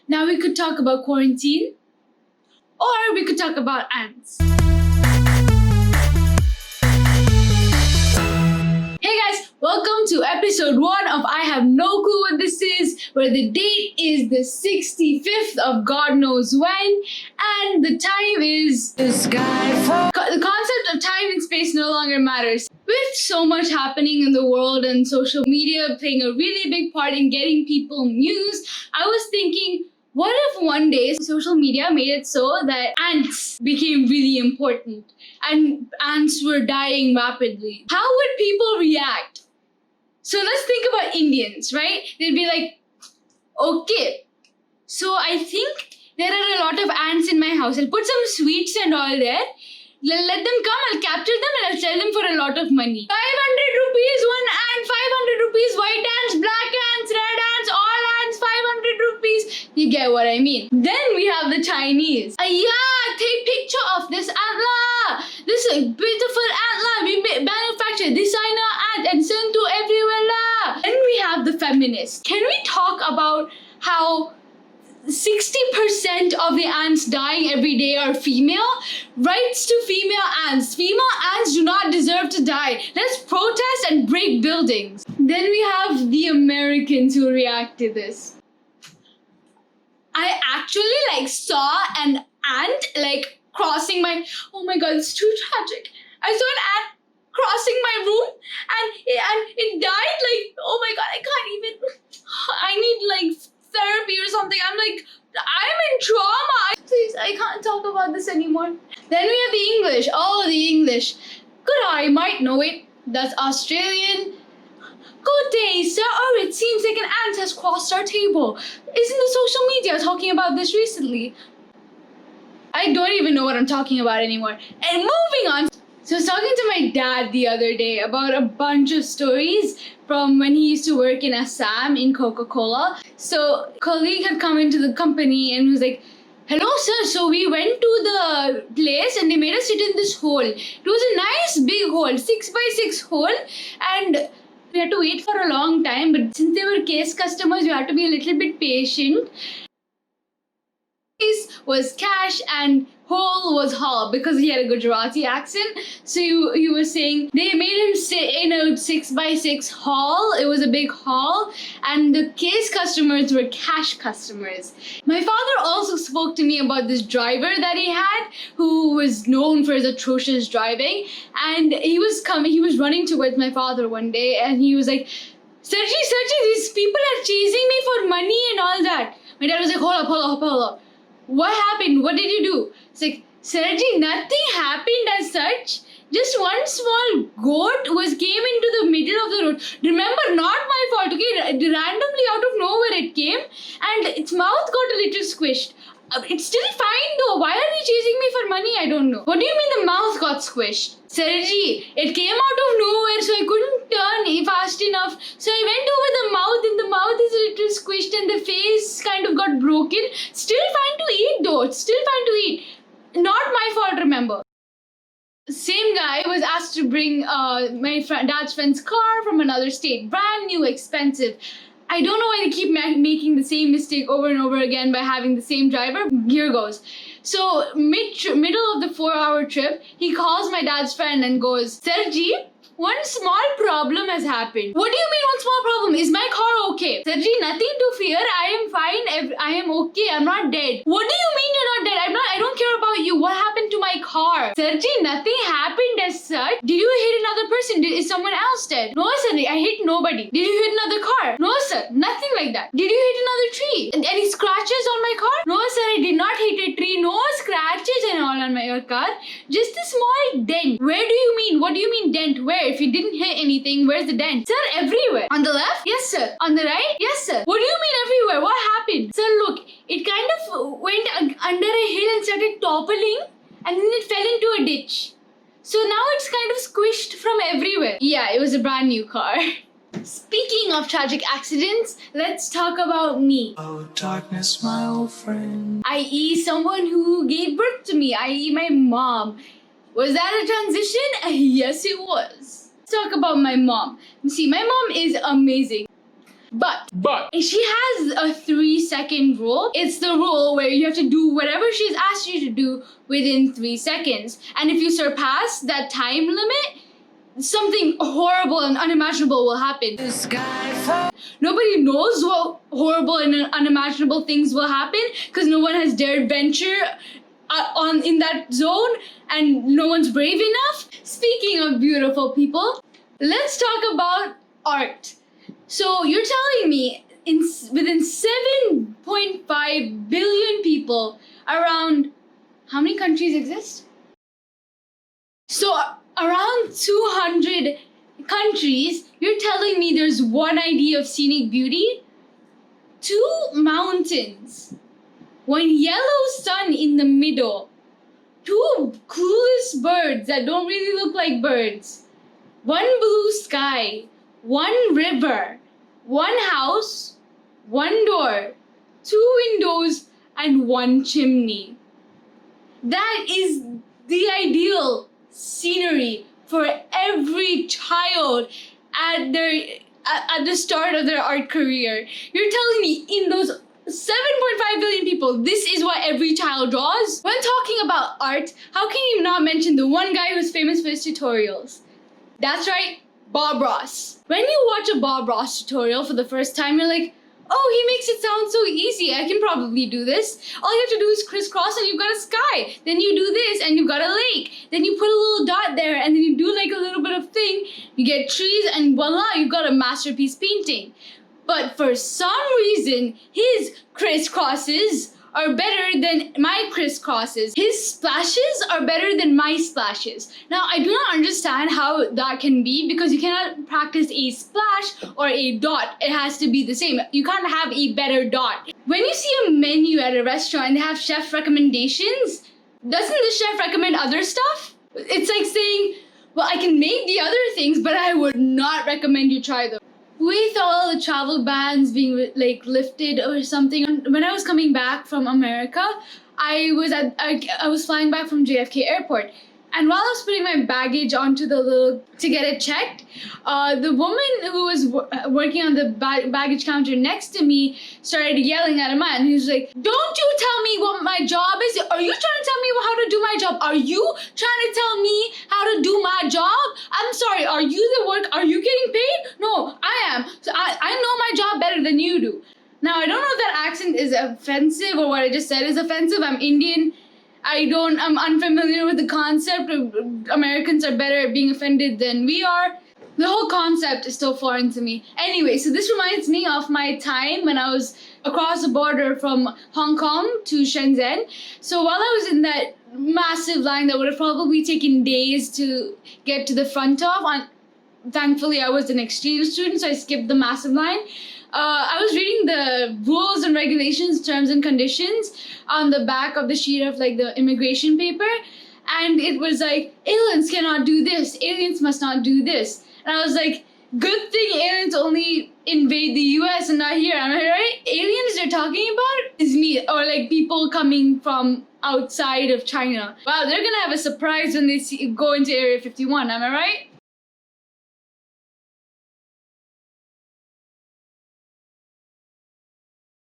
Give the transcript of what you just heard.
Now we could talk about quarantine, or we could talk about ants. Hey guys, welcome to episode 1 of I Have No Clue What This Is, where the date is the 65th of God knows when, and the time is the concept of time and space no longer matters. With so much happening in the world and social media playing a really big part in getting people news, I was thinking, what if one day social media made it so that ants became really important and ants were dying rapidly? How would people react? So let's think about Indians, right? They'd be like, okay, so I think there are a lot of ants in my house. I'll put some sweets and all there. Let them come, I'll capture them and I'll sell them for a lot of money. 500 rupees one ant, 500 rupees white ants, black ants, red ants, all ants, 500 rupees. You get what I mean. Then we have the Chinese. Yeah, take picture of this antler. This beautiful antler. We manufacture designer ant and send to everywhere. Then we have the feminists. Can we talk about how 60% of the ants dying every day are female? Rights to female ants. Female ants do not deserve to die. Let's protest and break buildings. Then we have the Americans who react to this. I actually saw an ant crossing my, oh my god, it's too tragic. I saw an ant crossing my room and it died. Oh my god, I can't even, I need therapy or something. I'm in trauma. Please, I can't talk about this anymore. Then we have the English. Oh, the English. Good, I might know it. That's Australian. Good day, sir. Oh, it seems like an ant has crossed our table. Isn't the social media talking about this recently? I don't even know what I'm talking about anymore. And moving on. So I was talking to my dad the other day about a bunch of stories from when he used to work in Assam in Coca-Cola. So a colleague had come into the company and was like, hello sir, so we went to the place and they made us sit in this hole. It was a nice big hole, 6x6 hole, and we had to wait for a long time, but since they were case customers, we had to be a little bit patient. Was Cash and Hole was Hall because he had a Gujarati accent. So you were saying they made him sit in a 6x6 hall. It was a big hall, and the case customers were cash customers. My father also spoke to me about this driver that he had who was known for his atrocious driving, and he was running towards my father one day and he was like, Sergi, these people are chasing me for money and all that. My dad was like, hold up. What happened? What did you do? It's like, Sergi, nothing happened as such. Just one small goat came into the middle of the road. Remember, not my fault, okay? Randomly out of nowhere it came and its mouth got a little squished. It's still fine though. Why are they chasing me for money? I don't know. What do you mean the mouth got squished? Sergi, it came out of nowhere, so I couldn't turn fast enough. So I went over the mouth and the mouth is a little squished and the face kind of got broken. Still fine to eat though. It's still fine to eat. Not my fault, remember. Same guy was asked to bring my dad's friend's car from another state. Brand new, expensive. I don't know why they keep making the same mistake over and over again by having the same driver. Here goes. So middle of the 4-hour trip, he calls my dad's friend and goes, Sergi, one small problem has happened. What do you mean one small problem? Is my car okay? Sergi, nothing to fear. I am fine. I am okay. I'm not dead. What do you mean you're not dead? I don't care about you. What happened to my car? Sergi, nothing happened as such. Did you hit another person? Is someone else dead? No, sir. I hit nobody. Did you hit another car? No, sir. Nothing like that. Did you hit another tree? Any scratches on my car? No, sir. I did not hit a tree. No scratches and all on your car. Just a small dent. Where do you mean? What do you mean dent? Where? If you didn't hit anything, where's the dent? Sir, everywhere. On the left? Yes, sir. On the right? Yes, sir. What do you mean everywhere? What happened? Sir, look, it kind of went under a hill and started toppling and then it fell into a ditch. So now it's kind of squished from everywhere. Yeah, it was a brand new car. Speaking of tragic accidents, let's talk about me. Oh, darkness, my old friend. I.e. someone who gave birth to me, i.e. my mom. Was that a transition? Yes, it was. Let's talk about my mom. See, my mom is amazing. But she has a 3-second rule. It's the rule where you have to do whatever she's asked you to do within 3 seconds. And if you surpass that time limit, something horrible and unimaginable will happen. Nobody knows what horrible and unimaginable things will happen because no one has dared venture in that zone and no one's brave enough. Speaking of beautiful people, let's talk about art. So you're telling me within 7.5 billion people, around how many countries exist? So around 200 countries, you're telling me there's one idea of scenic beauty? 2 mountains, one yellow sun in the middle, 2 clueless birds that don't really look like birds, 1 blue sky, 1 river, 1 house, 1 door, 2 windows, and 1 chimney. That is the ideal scenery for every child at the start of their art career. You're telling me in those 7.5 billion people, this is what every child draws? When talking about art, how can you not mention the one guy who's famous for his tutorials? That's right, Bob Ross. When you watch a Bob Ross tutorial for the first time, you're like, oh, he makes it sound so easy. I can probably do this. All you have to do is crisscross and you've got a sky. Then you do this and you've got a lake. Then you put a little dot there and then you do like a little bit of thing. You get trees and voila, you've got a masterpiece painting. But for some reason, his crisscrosses are better than my crisscrosses. His splashes are better than my splashes. Now, I do not understand how that can be because you cannot practice a splash or a dot. It has to be the same. You can't have a better dot. When you see a menu at a restaurant and they have chef recommendations, doesn't the chef recommend other stuff? It's like saying, well, I can make the other things, but I would not recommend you try them. With all the travel bans being lifted or something, when I was coming back from America, I was flying back from JFK Airport, and while I was putting my baggage onto to get it checked, the woman who was working on the baggage counter next to me started yelling at a man. He was like, "Don't you tell me what my job is? Are you trying to tell me how to do my job? Are you trying to tell me how to do my job? I'm sorry, are you are you getting paid? No, I am. So I know my job better than you do." Now, I don't know if that accent is offensive or what I just said is offensive. I'm Indian. I'm unfamiliar with the concept of Americans are better at being offended than we are. The whole concept is still foreign to me. Anyway, so this reminds me of my time when I was across the border from Hong Kong to Shenzhen. So while I was in that massive line that would have probably taken days to get to the front of, thankfully I was an exchange student, so I skipped the massive line. I was reading the rules and regulations, terms and conditions on the back of the sheet of the immigration paper, and it was like, aliens cannot do this, aliens must not do this. And I was like, good thing aliens only invade the US and not here, am I right? Aliens they're talking about is me, or people coming from outside of China. Wow, they're gonna have a surprise when they go into Area 51, am I right?